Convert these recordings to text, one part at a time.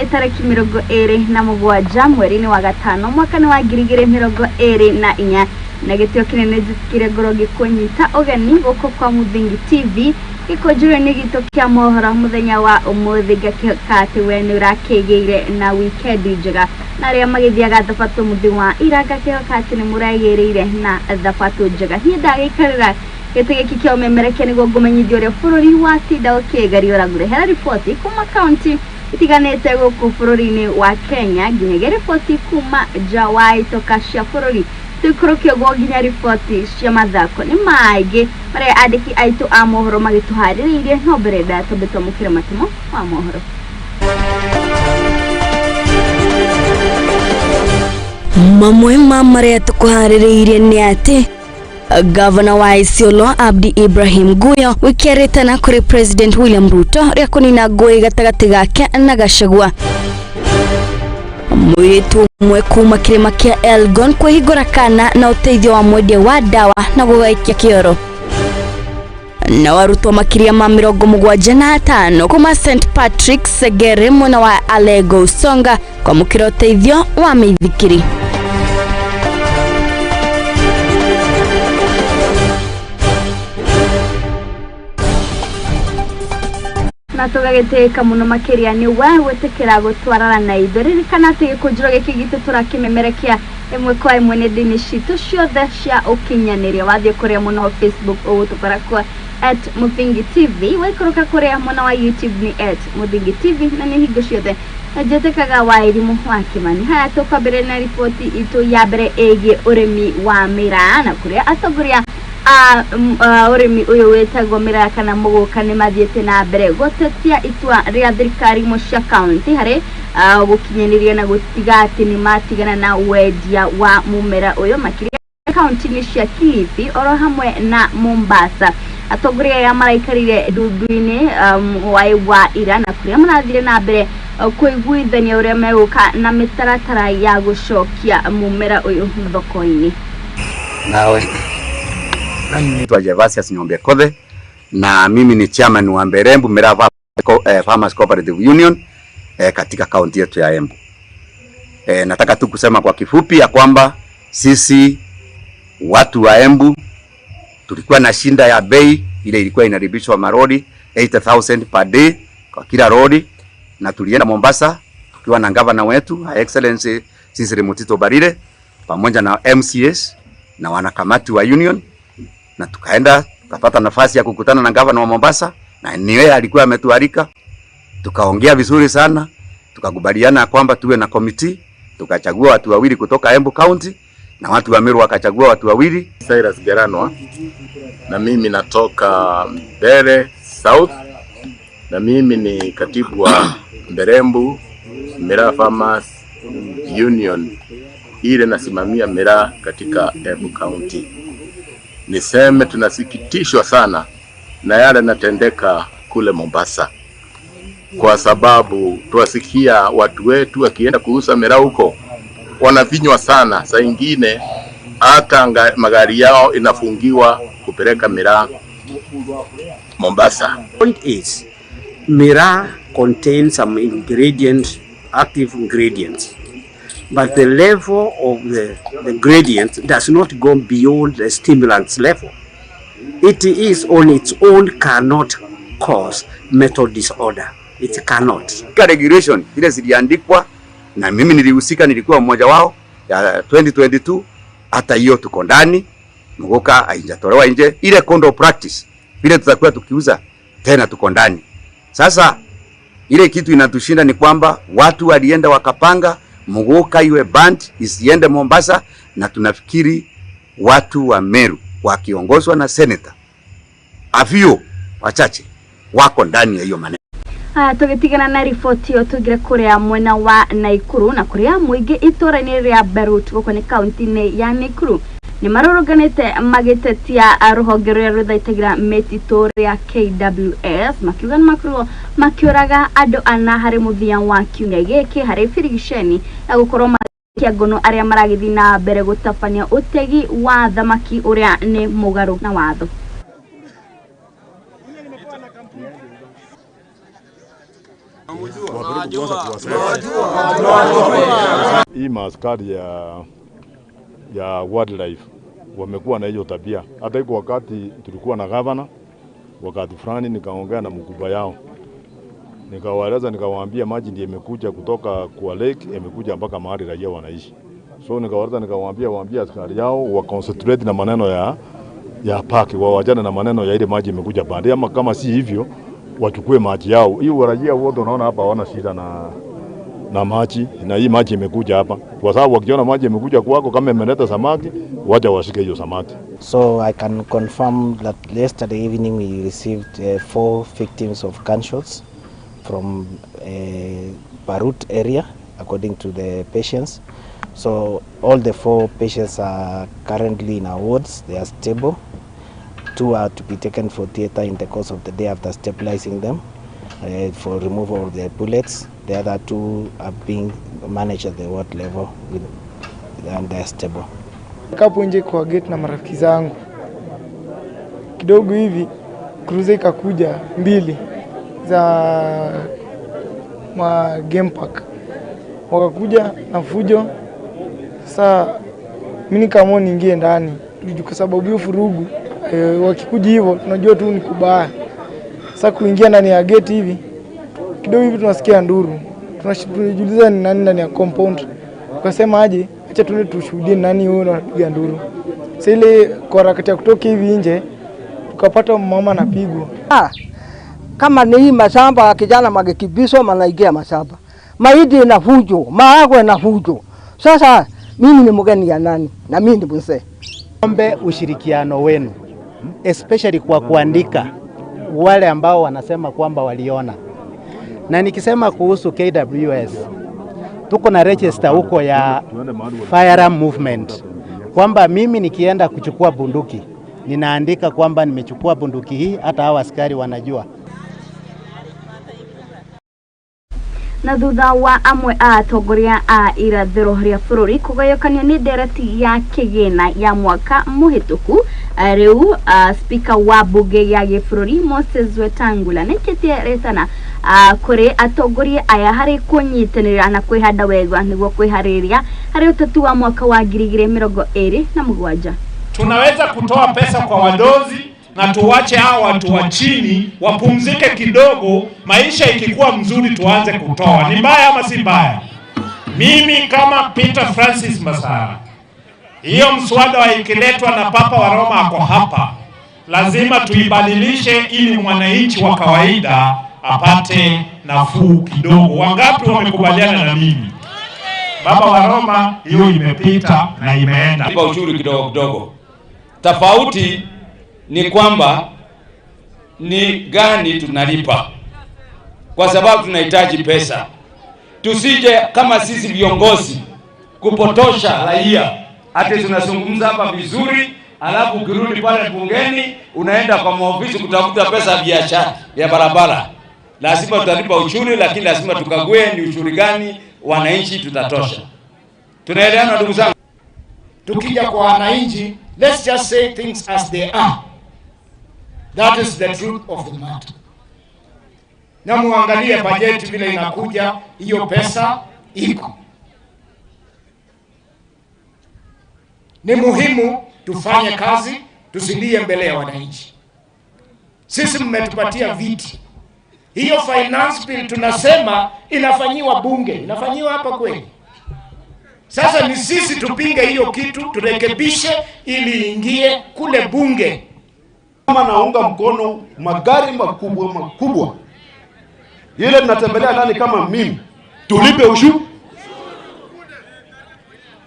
ni tariki 27 mweri wa gatano mwaka wa 2024 na gitio kinene kire gorogi kunyita ogani goko kwa Muthingi TV ikojure ni gitokia mohora muthenya wa umuthi gakati wenu rakegeire na weekend njega na ria magithiaga thabato muthi wa iraga kati ni muragereire na thabato njega ni ndagikarira gitege kikio memereke ni gogumenyithio ria bururi wa tinda okegari oragure hera ripoti kuma county itiganete goku bururi-ini wa Kenya nginya ripoti kuma Jawai toka cia bururi tukurukio goginya ripoti cia mathako ni maige mare adiki aitu a mohoro magituhariririe no bereda tobeto mukire matimo wa mohoro mamwe mamare tukuhariririe ni ati Governor wa Isiolo Abdi Ibrahim Guyo wikiaritana kuri President William Ruto ria kunina ngui gatagati gake na Gachagua. Mwitu mwe kuma kirima kia Elgon kwihigura kana na uteithio wa mwendia wa dawa na gugaikia kioro. Na warutwo makiria ma 75 kuma St Patrick Segere mwana wa Alego Songa kwa mukiro uteithio wa mithikiri. Natogagete muno makiria ni wa wetekera gutwarana na idoriri kana te kujuro gikigite turakimemerekia emwe kwa emwe ne dini shitu ciothe cia ukinyaniria wathie kuria muno Facebook o tukora kwa @Muthingi TV waikuruka kuria muno wa YouTube ni @Muthingi TV na ni higo ciothe najetekaga wa elimu wa Kimani haya tukabere na ripoti itu ya bere ege urimi wa mira na kuria atoguria urimi uyu wetagwo mira kana muguka ni mathiete na mbere gotetia itua ria thirikari mucia county hari gukinyaniria na gutiga ati ni matigana na wendia wa mumera uyu makiria county ni cia Kilifi oro hamwe na Mombasa atoguria ya maraikarire duduini wa Irana kuria marathire na mbere kuiguithania uria meguka na mitaratara ya gucokia mumera uyu thoko-ini nawe naitwa Gervasius Nyombe Kothe na mimi ni chairman wa Mberembu Mira Farmers Cooperative Union katika kaunti yetu ya Embu. Nataka tu kusema kwa kifupi ya kwamba sisi watu wa Embu tulikuwa na shinda ya bei ile ilikuwa inaribishwa marodi 80,000 per day kwa kila rodi, na tulienda Mombasa tukiwa na governor wetu Her Excellency Cecily Mutito Barire pamoja na MCS na wanakamati wa union, na tukaenda tukapata nafasi ya kukutana na governor wa Mombasa na niwe alikuwa ametualika. Tukaongea vizuri sana, tukakubaliana kwamba tuwe na committee, tukachagua watu wawili kutoka Embu County na watu wa Meru wakachagua watu wawili. Cyrus Geranwa na mimi natoka Mbere South na mimi ni katibu wa Mberembu Mira Farmers Union ile nasimamia miraa katika Embu County. Niseme tunasikitishwa sana na yale yanatendeka kule Mombasa, kwa sababu tuwasikia watu wetu wakienda kuuza miraa huko wanavinywa sana, saa nyingine hata magari yao inafungiwa kupeleka miraa Mombasa. Point is, miraa contains some ingredients, active ingredients, but the level of the gradient does not go beyond the stimulants level. It is on its own cannot cause mental disorder. It cannot. Regulation ile ziliandikwa na mimi nilihusika, nilikuwa mmoja wao ya 2022. Hata hiyo tuko ndani, mgoka haijatolewa nje. Ile condo practice vile tutakuwa tukiuza tena tuko ndani. Sasa ile kitu inatushinda ni kwamba watu walienda wakapanga mgoka iwe band isiende Mombasa, na tunafikiri watu wa Meru wakiongozwa na senator Afio wachache wako ndani ya hiyo maneno. Tugitigana na ripoti yo tugira kuria mwena wa Naikuru na kuria muingi itora-ini ria Berut goko ni kaunti-ini ya Naikuru ni maroroganite magitetia ruhonge ruria ruthaitagira metito ria KWS makiuga makuru makioraga andu ana hari muthia wa kiumia giki hari firigisheni na gukorwo makia ngono aria maragithi na mbere gutafania utegi wa thamaki uria ni mugaru na watho. Hii maaskari ya wildlife wamekuwa na hiyo tabia. Hata iko wakati tulikuwa na governor, wakati fulani nikaongea na mkubwa yao, nikawaeleza, nikawaambia maji ndiye imekuja kutoka kwa lake, imekuja mpaka mahali raia wanaishi. So nikawaambia askari yao wa concentrate na maneno ya park, wawajane na maneno ya ile maji imekuja baadaye, ama kama si hivyo wachukue maji yao. Hiyo raia wote unaona hapa hawana shida na maji, na hii maji imekuja hapa kwa sababu wakiona maji imekuja kwako kama imeleta samaki, waje washike hiyo samaki. So I can confirm that yesterday evening we received 4 victims of gunshots from Barut area according to the patients. So all the 4 patients are currently in our wards. They are stable. 2 are to be taken for theater in the course of the day after stabilizing them for removal of the bullets. The other 2 are being managed at the ward level and they are stable. Kapo nje kwa gate na marafiki zangu. Kidogo hivi cruiser ikakuja 2 za game park. Wakakuja na fujo. Sasa mimi kama niingie ndani kwa sababu hiyo furugu wakikuja hivyo tunajua tu ni kubaya. Sasa kuingia ndani ya gate hivi kidogo hivi tunasikia nduru. Tunajiuliza ni nani ndani ya compound. Tukasema aje acha tuende tushuhudie nani huyo anapiga nduru. Sasa ile kwa harakati ya kutoka hivi nje tukapata mama anapigwa. Kama ni hii mashamba kijana magekibisho manaingia mashamba. Mahindi na fujo, maharagwe na fujo. Sasa mimi ni mgeni ya nani? Na mimi ni mzee. Ombe ushirikiano wenu, especially kwa kuandika wale ambao wanasema kwamba waliona. Na nikisema kuhusu KWS, tuko na register huko ya firearm movement, kwamba mimi nikienda kuchukua bunduki, ninaandika kwamba nimechukua bunduki hii, hata hao askari wanajua. Na thutha wa amwe a atongoria a irathiro ria bururi kugayokanio ni ndereti ya kigina ya mwaka muhituku, riu speaker wa bunge ya gĩbũrũri Moses Wetangula neketie retana kuri atongoria aya hari kunyitanira na kwihanda wega niguo kwihariria hari uteti wa mwaka wa 2027. Tunaweza kutoa pesa kwa wadozi na tuwache hao watu wa chini wapumzike kidogo, maisha ikikuwa mzuri tuanze kutoa. Ni mbaya ama si mbaya? Mimi kama Peter Francis Masara, hiyo mswada wa ikiletwa na Papa wa Roma ako hapa, lazima tuibadilishe ili mwananchi wa kawaida apate nafuu kidogo. Wangapi wamekubaliana na mimi? Baba wa Roma, hiyo imepita na imeenda. Lipa ushuru kidogo kidogo. Tofauti ni kwamba ni gani tunalipa, kwa sababu tunahitaji pesa. Tusije kama sisi viongozi kupotosha raia. Ati tunazungumza hapa vizuri, alafu ukirudi pale bungeni unaenda kwa maofisi kutafuta pesa ya biashara ya barabara. Lazima tutalipa ushuru, lakini lazima tukague ni ushuru gani wananchi tutatosha. Tunaelewana ndugu zangu? Tukija kwa wananchi, let's just say things as they are. That is the truth of the matter. Na muangalie bajeti vile inakuja, hiyo pesa iko. Ni muhimu tufanye kazi, tusilie mbele ya wananchi. Sisi mmetupatia viti. Hiyo finance bill tunasema inafanyiwa bunge, inafanyiwa hapa kweli. Sasa ni sisi tupinge hiyo kitu, turekebishe ili ingie kule bunge. Kama naunga mkono magari makubwa. Ile tunatembelea nani kama mimi? Tulipe ushuru.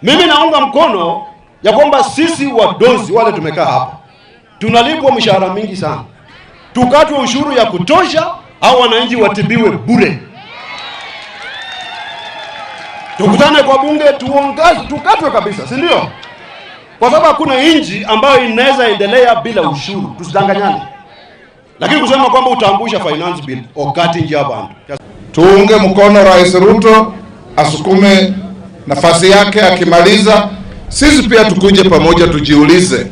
Mimi naunga mkono ya kwamba sisi wadozi wale tumekaa hapa tunalipwa mshahara mingi sana. Tukatwe ushuru ya kutosha au wananchi watibiwe bure. Tukutane kwa bunge tukatwe kabisa, si ndio? Kwa sababu hakuna nchi ambayo inaweza endelea bila ushuru, tusidanganyane. Lakini kusema kwamba utaangusha finance bill wakati nje hapa. Tuunge mkono Rais Ruto asukume nafasi yake, akimaliza sisi pia tukuje pamoja tujiulize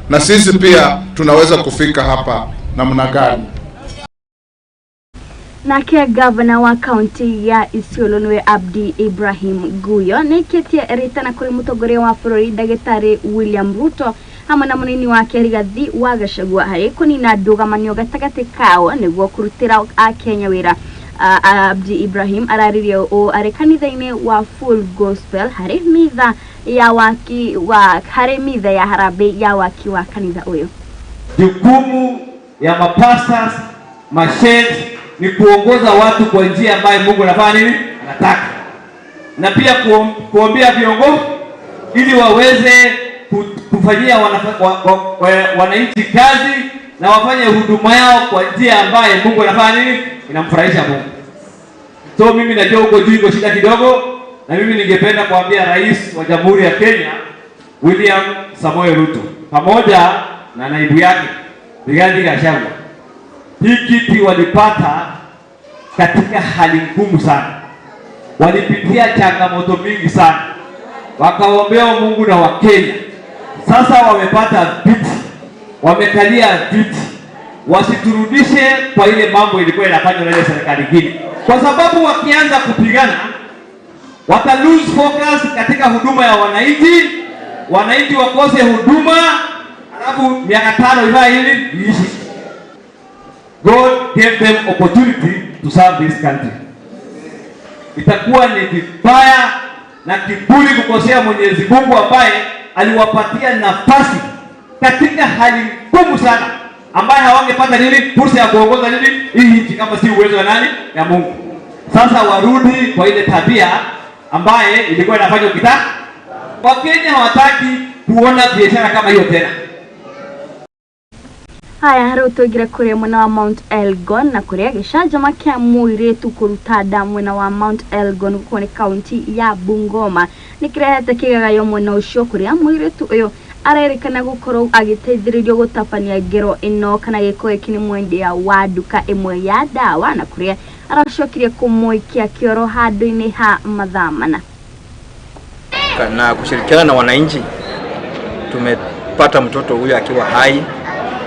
na sisi pia tunaweza kufika hapa namna gani. Nake gavana wa kaunti ya Isiolo niwe Abdi Ibrahim Guyo nikitie eritana kuri mutongoria wa bururi Ndagitari William Ruto hamwe na munini wake Rigathi wa Gachagua hari kunina ndugamanio gatagati kao niguo kurutira a Kenya wira. Abdi Ibrahim araririe o ari kanitha-ini wa Full Gospel hari mitha ya waki wa hari mitha ya harambee ya waki wa kanitha uyo. Jukumu ya mapastors masheikh ni kuongoza watu kwa njia ambayo Mungu anafanya nini? Anataka. Na pia kuombea viongozi ili waweze kufanyia wananchi kazi na wafanye huduma yao kwa njia ambayo Mungu anafanya nini? Inamfurahisha Mungu. So mimi najua huko juu iko shida kidogo, na mimi ningependa kuambia Rais wa Jamhuri ya Kenya William Samoei Ruto pamoja na naibu yake Rigathi Gachagua, hii kiti walipata katika hali ngumu sana, walipitia changamoto mingi sana, wakaombea Mungu na Wakenya. Sasa wamepata viti, wamekalia viti, wasiturudishe kwa ile mambo ilikuwa inafanywa na ile serikali nyingine, kwa sababu wakianza kupigana wata lose focus katika huduma ya wananchi, wananchi wakose huduma, alafu miaka 5 hivi hili iishi. God gave them opportunity to serve this country. Itakuwa ni vibaya na kiburi kukosea Mwenyezi Mungu ambaye aliwapatia nafasi katika hali ngumu sana, ambaye hawangepata nini fursa ya kuongoza nini hii nchi kama si uwezo wa nani? Ya Mungu. Sasa warudi kwa ile tabia ambaye ilikuwa inafanywa kitaka. Wakenya hawataki kuona biashara kama hiyo tena. Haya harutogire kuri mwana wa Mount Elgon na kuri gichanjama kia muiretu kuruta mwena wa Mount Elgon kone county ya Bungoma nikirehete kigagayo mwena ucio kuri muiretu uyo arerikana gukorwo agiteithiririo gutapania ngero ino kana gikoe kini mwendia wa duka imwe ya dawa na kuri arashokirie kumuikia kioro handu-ini ha mathamana. Na kushirikiana na wananchi tumepata mtoto huyo akiwa hai,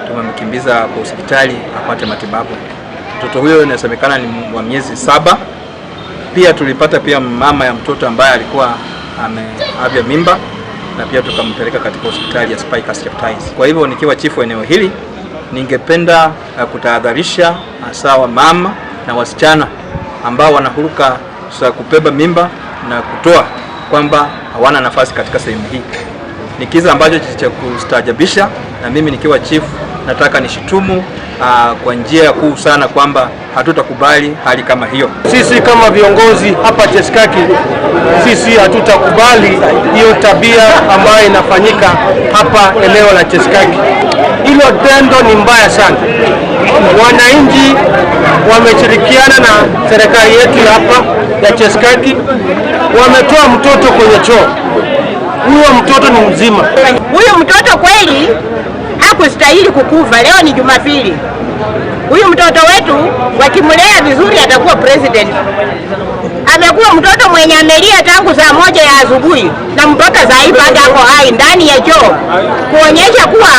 tumemkimbiza kwa hospitali apate matibabu. Mtoto huyo inasemekana ni wa miezi 7. Pia tulipata pia mama ya mtoto ambaye alikuwa ameavya mimba na pia tukampeleka katika hospitali ya Spikers Cheptais. Kwa hivyo nikiwa chifu eneo hili ningependa kutahadharisha hasa wa mama na wasichana ambao wanahuruka kubeba mimba na kutoa kwamba hawana nafasi katika sehemu hii. Ni kiza ambacho cha kustajabisha, na mimi nikiwa chief nataka nishitumu kwa njia kuu sana kwamba hatutakubali hali kama hiyo. Sisi kama viongozi hapa Cheskaki, sisi hatutakubali hiyo tabia ambayo inafanyika hapa eneo la Cheskaki. Hilo tendo ni mbaya sana. Wananchi wameshirikiana na serikali yetu hapa ya Cheskaki, wametoa mtoto kwenye choo. Huyo mtoto ni mzima. Huyo mtoto kweli hakustahili kukufa. Leo ni Jumapili. Huyu mtoto wetu wakimlea vizuri atakuwa president. Amekuwa mtoto mwenye amelia tangu saa 1 ya asubuhi na mpaka saa hii bado ako hai ndani ya choo, kuonyesha kuwa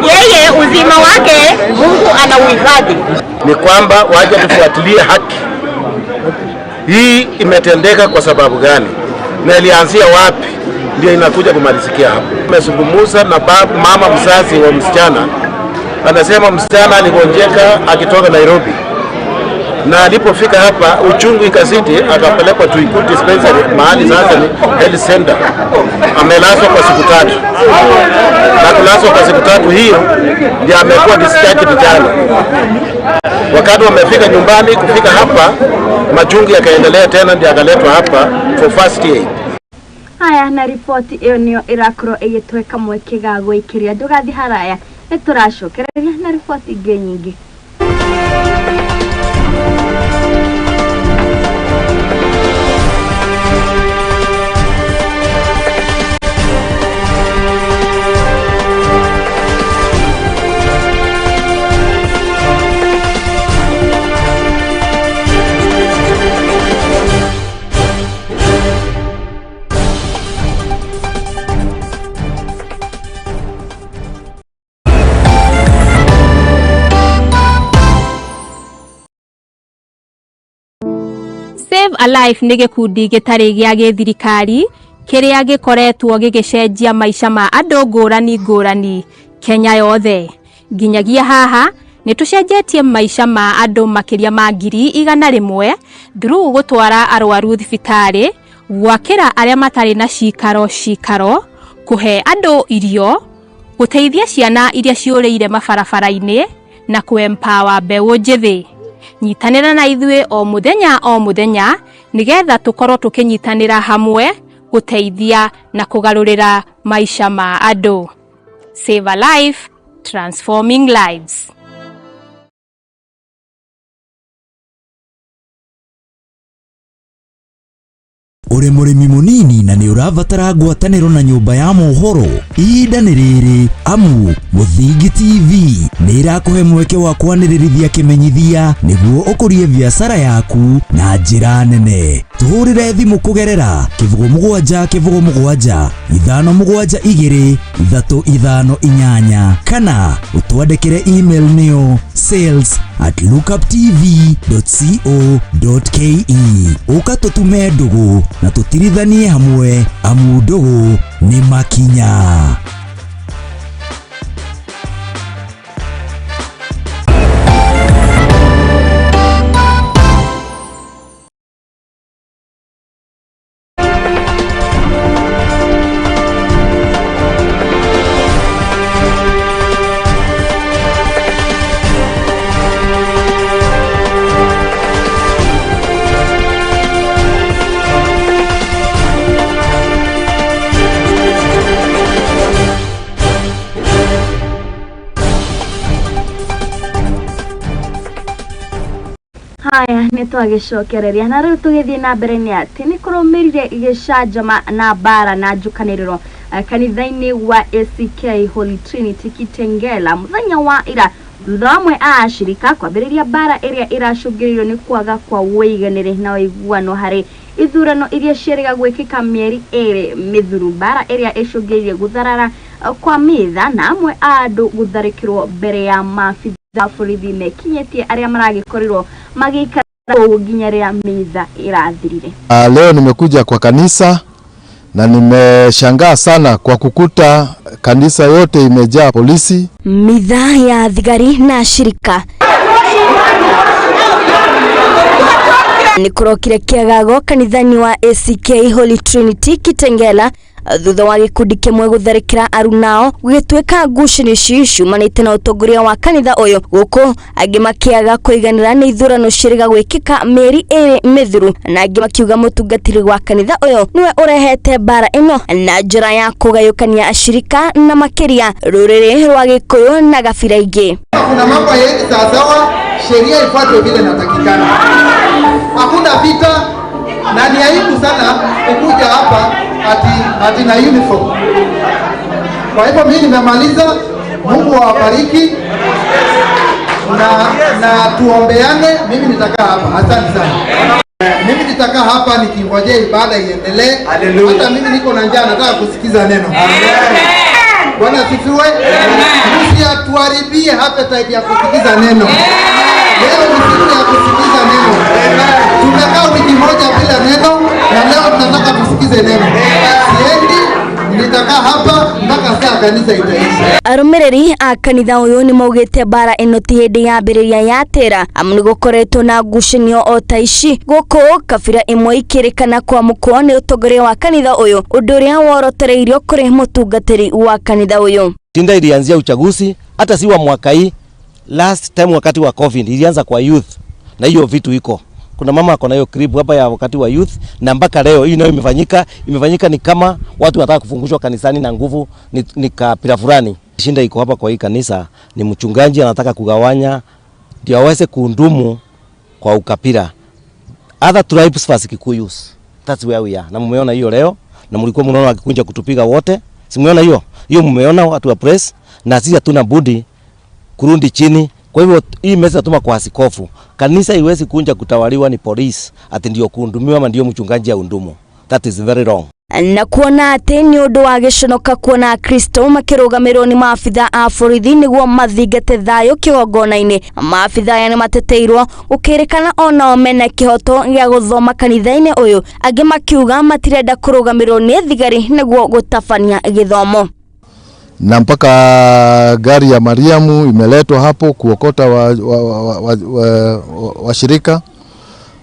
yeye uzima wake Mungu anauhifadhi. Ni kwamba waje tufuatilie haki hii imetendeka kwa sababu gani na ilianzia wapi, ndio inakuja kumalizikia hapo. Nimezungumza na mama mzazi wa msichana, anasema msichana aligonjeka akitoka Nairobi, na alipofika hapa uchungu ikazidi, akapelekwa Tuikulu dispensary, mahali sasa ni health center. Amelazwa kwa siku 3, na kulazwa kwa siku 3 hiyo ndio amekuwa discharged jana. Wakati wamefika nyumbani, kufika hapa majungu yakaendelea tena, ndio akaletwa hapa for first aid. Haya na ripoti iyo niyo irakoro igitweka mwekiga gwikiria ndugathi haraya niturashokereria na ripoti ingĩ nyingĩ. Alive nĩ gĩkundi gĩtarĩ gĩa gĩthirikari kĩrĩa gĩkoretwo gĩgĩcenjia maica ma andũ ngũrani Kenya yothe. Nginyagia haha nĩ tũcenjetie maica ma andũ makĩria ma 100,000 through gũtwara arwaru thibitarĩ, gwakĩra arĩa matarĩ na cikaro, kũhe andũ irio, gũteithia ciana iria ciũrĩire mabarabara-inĩ na kũ-empower mbeũ njĩthĩ. Nyitanĩra na ithuĩ o mũthenya nĩgetha tũkorwo tũkĩnyitanĩra hamwe gũteithia na kũgarũrĩra maica ma andũ. Save a life, transforming lives. Uri murimi munini na ni urabatara ngwatanĩro na nyũmba ya mohoro, ihinda nĩ rĩrĩ, amu Muthingi TV nĩ irakuhe mweke wa kwanĩrĩrithia kĩmenyithia nĩguo ũkũrie biacara yaku na njĩra nene. Tuhũrĩre thimũ kũgerera 0777 572 358 kana ũtwandĩkĩre email nĩyo sales@lookuptv.co.ke. Ũka tũtume ndũgũ na tũtirithanie hamwe, amu ndũgũ nĩ makinya. Haya nitwagicokereria na riu tugithie na mbere ni ati ni kurumirire igicanjama na bara na njukaniriro kanitha-ini wa ACK Holy Trinity Kitengela muthenya wa ira thutha amwe a ashirika kwambiriria bara iria iracungiririo ni kwaga kwa wĩiganĩre na wĩiguano hari ithurano iria cieriga gwĩkĩka mieri 2 mithuru. Bara iria icungiririe gutharara kwa mitha na amwe a andu gutharikirwo mbere ya mabitha borithi mekinyetie aria maragikorirwo magikara nginya ria mitha irathirire. Leo nimekuja kwa kanisa na nimeshangaa sana kwa kukuta kanisa yote imejaa polisi. Mitha ya thigari na shirika nikurokire kiagago kanithani wa ACK Holy Trinity Kitengela thutha wa gikundi kimwe gutharikira arunao gugituika ngucanio ciumanite na utongoria wa kanitha uyu guku angi makiaga kuiganira na ithurano cieriga gwikika mieri 2 mithuru na angi makiuga mutungatiri wa kanitha uyu niwe urehete bara ino na njira ya kugayukania ashirika na makiria ruriri rwa Gikuyu na gabira ingi. Kuna mambo yetu sawa, sheria ifuatwe vile inatakikana. Hakuna vita na ni aibu sana kukuja hapa ati na uniform. Kwa hivyo mimi nimemaliza. Mungu awabariki na tuombeane. Mimi nitakaa hapa. Asante sana. Mimi nitakaa hapa nikingojea ibada iendelee. Hata mimi niko na njaa, nataka kusikiza neno. Bwana asifiwe. Msiatuharibie appetite ya kusikiza neno. Leo ni siku ya kusikiza neno. Tumekaa wiki moja bila neno na leo tunataka tusikize neno. Siendi, nitakaa hapa mpaka saa kanisa itaisha. Arumiriri a kanitha uyu ni maugite bara ino ti hindi ya mbiriria ya tera amu ni gukoretwo na ngucanio o ta ici guku kabira imwe ikirikana kwa mukwo ni utongoria wa kanitha uyu undu uria worotereirio kuri mutungatiri wa kanitha uyu. Tinda ilianzia uchaguzi hata si wa mwaka hii. Last time wakati wa COVID ilianza kwa youth na hiyo vitu iko. Kuna mama akona hiyo clip hapa ya wakati wa youth na mpaka leo hii nayo imefanyika ni kama watu wanataka kufungushwa kanisani na nguvu ni kapira fulani. Shinda iko hapa kwa hii kanisa ni mchungaji anataka kugawanya ndio aweze kuundumu kwa ukapira. Other tribes first Kikuyus. That's where we are. Na mmeona hiyo leo na mlikuwa mnaona akikunja kutupiga wote. Simuona hiyo? Hiyo mmeona watu wa press na sisi hatuna budi kurundi chini. Kwa hivyo hii message tuma kwa askofu. Kanisa iwezi kunja kutawaliwa ni police ati ndio kuundumiwa ama ndio mchungaji ya undumu. That is very wrong. na kuona atĩ nĩ ũndũ wa gĩconoka kuona Kristo makĩrũgamĩrĩrwo nĩ maabitha a borithi nĩguo mathingate thayũ kĩgongona-inĩ. Maabitha aya nĩ mateteirwo gũkĩrĩkana onao mena kĩhoto gĩa gũthoma kanitha-inĩ ũyũ, angĩ makiuga matirenda kũrũgamĩrĩrwo nĩ thigari nĩguo gũtabania gĩthomo. Na mpaka gari ya Mariamu imeletwa hapo kuokota washirika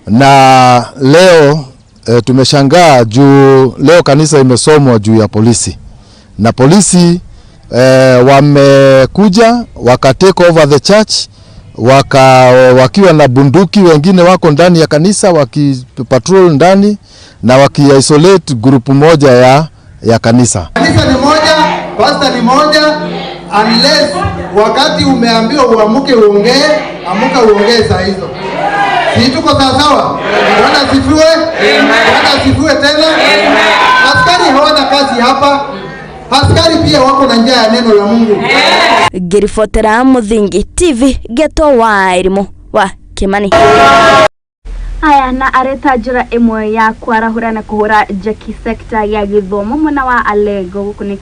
na leo tumeshangaa juu leo kanisa imesomwa juu ya polisi na polisi wamekuja waka take over the church wakiwa na bunduki, wengine wako ndani ya kanisa wakipatrol ndani na waki-isolate grupu moja ya kanisa. Kanisa ni moja, pastor ni moja, unless wakati umeambiwa uamuke uongee, amuka uongee saa hizo. Si tuko sawa? Bwana asifiwe. Bwana asifiwe tena. Askari hawana kazi hapa. Askari pia wako na njaa ya neno la Mungu. Ngiribotera Muthingi TV Geto wa Irimo wa Kimani. Aya na areta njĩra ĩmwe ya kwarahũra na kũhũra jeki sekta ya gĩthomo mwena wa Alego gũkũ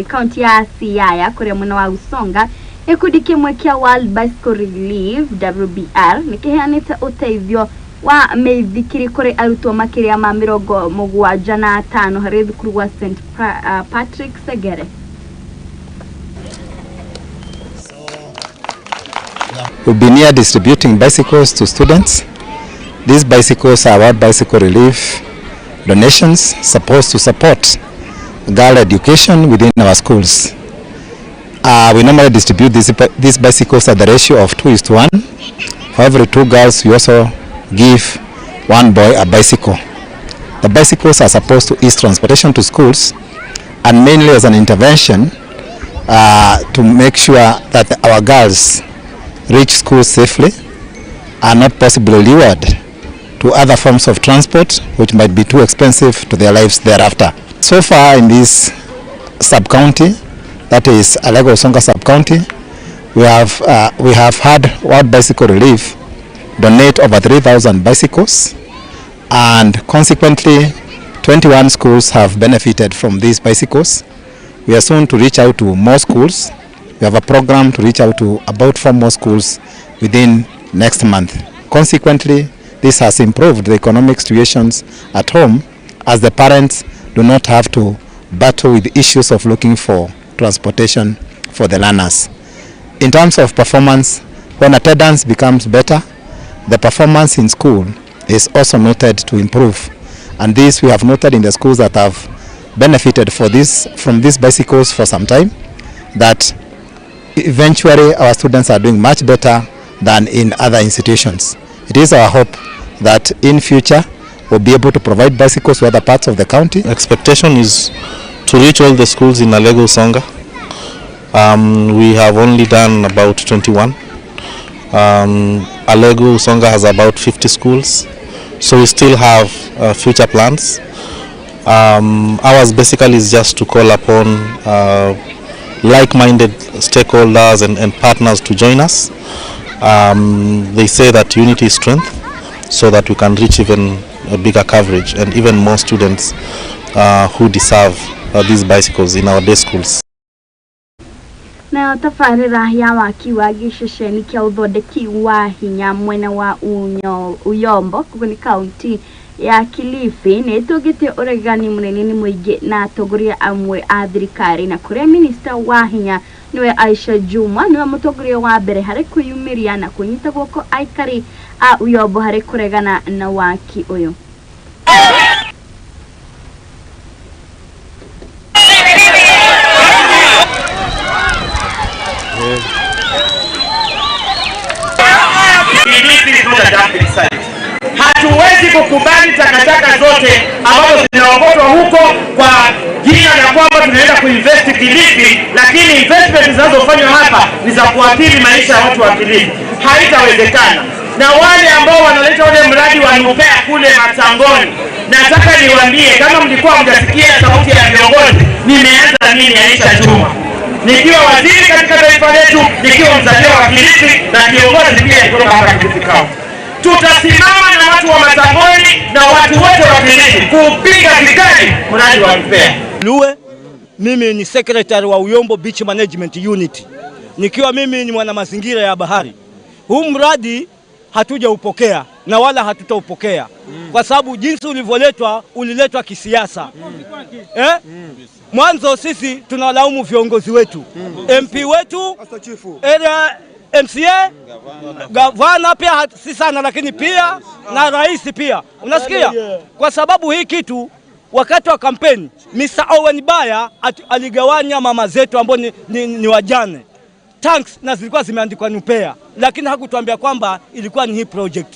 kaunti ya Siaya kũrĩa mwena wa Usonga. Gĩkundi kĩmwe kĩa World Bicycle Relief WBR nĩkĩheanĩte ũteithio wa mĩithikiri kũrĩ arutwo makĩria ma 75 harĩ thukuru wa St Patrick Segere. We've been here distributing bicycles to students. These bicycles are World Bicycle Relief donations supposed to support girl education within our schools. We normally distribute these bicycles at the ratio of 2:1. For every 2 girls, we also give 1 boy a bicycle. The bicycles are supposed to ease transportation to schools and mainly as an intervention to make sure that our girls reach school safely and not possibly lured to other forms of transport which might be too expensive to their lives thereafter. So far in this sub-county, that is Alego Usonga sub-county, we have had World Bicycle Relief donate over 3,000 bicycles, and consequently 21 schools have benefited from these bicycles. We are soon to reach out to more schools. We have a program to reach out to about 4 more schools within next month. Consequently, this has improved the economic situations at home, as the parents do not have to battle with the issues of looking for transportation for the learners. In terms of performance, when attendance becomes better, the performance in school is also noted to improve. And this we have noted in the schools that have benefited from these bicycles for some time, that eventually our students are doing much better than in other institutions. It is our hope that in future we'll be able to provide bicycles to other parts of the county. Expectation is to reach all the schools in Alego Usonga. We have only done about 21. Alego Usonga has about 50 schools, so we still have future plans. Ours basically is just to call upon like-minded stakeholders and partners to join us. They say that unity is strength, so that we can reach even a bigger coverage and even more students who deserve these bicycles in our day schools. Na tafarira ya waki wa giceceni kia uthondeki wa hinya mwena wa Uyombo kuguni kaunti ya Kilifi ni tugite uregani munene ni muingi na atongoria amwe a thirikari, na kuria minister wa hinya niwe Aisha Juma niwe mutongoria wa mbere hari kuyumiria na kunyita guoko aikari a Uyombo hari kuregana na waki uyu. Hatuwezi kukubali takataka zote ambazo zinaongozwa huko kwa jina la kwamba tunaenda kuinvest Kilifi, lakini investment zinazofanywa hapa ni za kuathiri maisha ya watu wa Kilifi. Haitawezekana. Na wale ambao wanaleta ule mradi wa Nupea kule Matangoni, nataka niwaambie, kama mlikuwa mjasikia sauti ya viongozi, nimeanza mimi Aisha Juma, nikiwa waziri katika taifa letu, nikiwa mzaliwa wa Kilifi na kiongozi pia kutoka hapa Kilifi County. tutasimama na watu wa Matangoni na watu wote wa Kilifi kupiga vikali mradi wa Mpea. Luwe, mimi ni secretary wa Uyombo Beach Management Unit. Nikiwa mimi ni mwana mazingira ya bahari. Huu mradi hatujaupokea na wala hatutaupokea kwa sababu jinsi uliletwa kisiasa. Mwanzo sisi tunalaumu viongozi wetu, MP wetu, area MCA, gavana pia si sana, lakini pia na rais pia. Unasikia? Kwa sababu hii kitu wakati wa kampeni Mr. Owen Baya aligawanya mama zetu ambao ni wajane tanks na zilikuwa zimeandikwa Nupea, lakini hakutuambia kwamba ilikuwa ni hii project.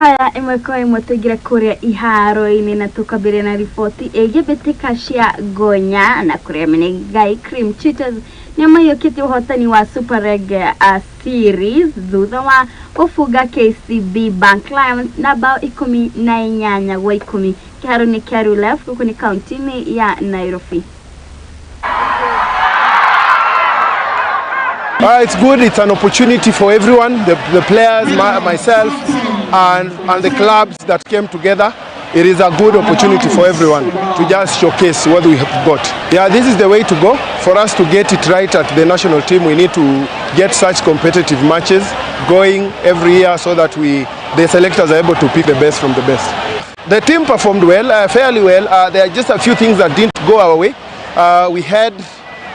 Haya imekuwa imetugira kuria iharo-ini na tukabire na ripoti egibitika cia Gonya na kuria Menengai Cream Cheetahs nimayokite uhotani wa Super League Series thutha wa kufuga KCB Bank Lions na bao 18 gwa 10 kiharo-ini kia Rulef huku ni kaunti ya Nairobi. It's good. It's an opportunity for everyone, the players, myself, and the clubs that came together. It is a good opportunity for everyone to just showcase what we have got. Yeah, this is the way to go. For us to get it right at the national team, we need to get such competitive matches going every year so that the selectors are able to pick the best from the best. The team performed well, fairly well. There are just a few things that didn't go our way.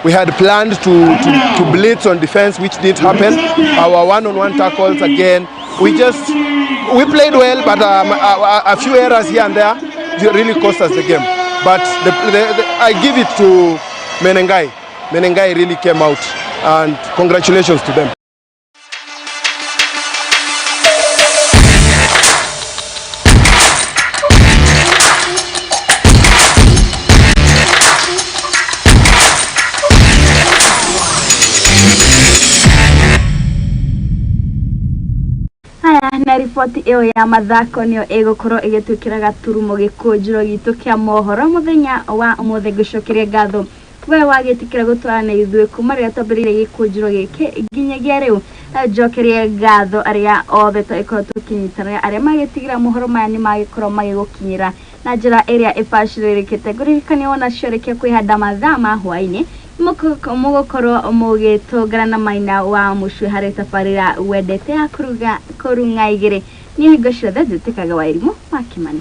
We had planned to blitz on defense, which didn't happen. Our one-on-one tackles again. We played well, but a few errors here and there really cost us the game. But I give it to Menengai. Menengai really came out, and congratulations to them. Na ripoti iyo ya mathako niyo egukoro igitwikira gaturumo gikunjiro gitu kia mohoro muthenya wa umuthe gucokeria ngatho we wagitikira gutwarana ithuĩ kuma rĩrĩa twambĩrĩirie gikunjiro gĩkĩ nginyagia rĩu njokerie ngatho aria othe tũkorwo tũkĩnyitanĩra aria magĩtigĩra mohoro maya nĩ magĩkorwo magĩgũkinyĩra na njĩra ĩrĩa ĩbacĩrĩrĩkĩte ngũririkania ona ciorĩkia kwĩhanda mathaa ma hwaĩ-inĩ mũgũkorwo mũgĩtũngana na Maina wa Mũcwe harĩ tabarĩra wendete ya kũrung'a igĩrĩ nĩ hingo ciothe njĩtĩkaga Wairimu wa Kimani.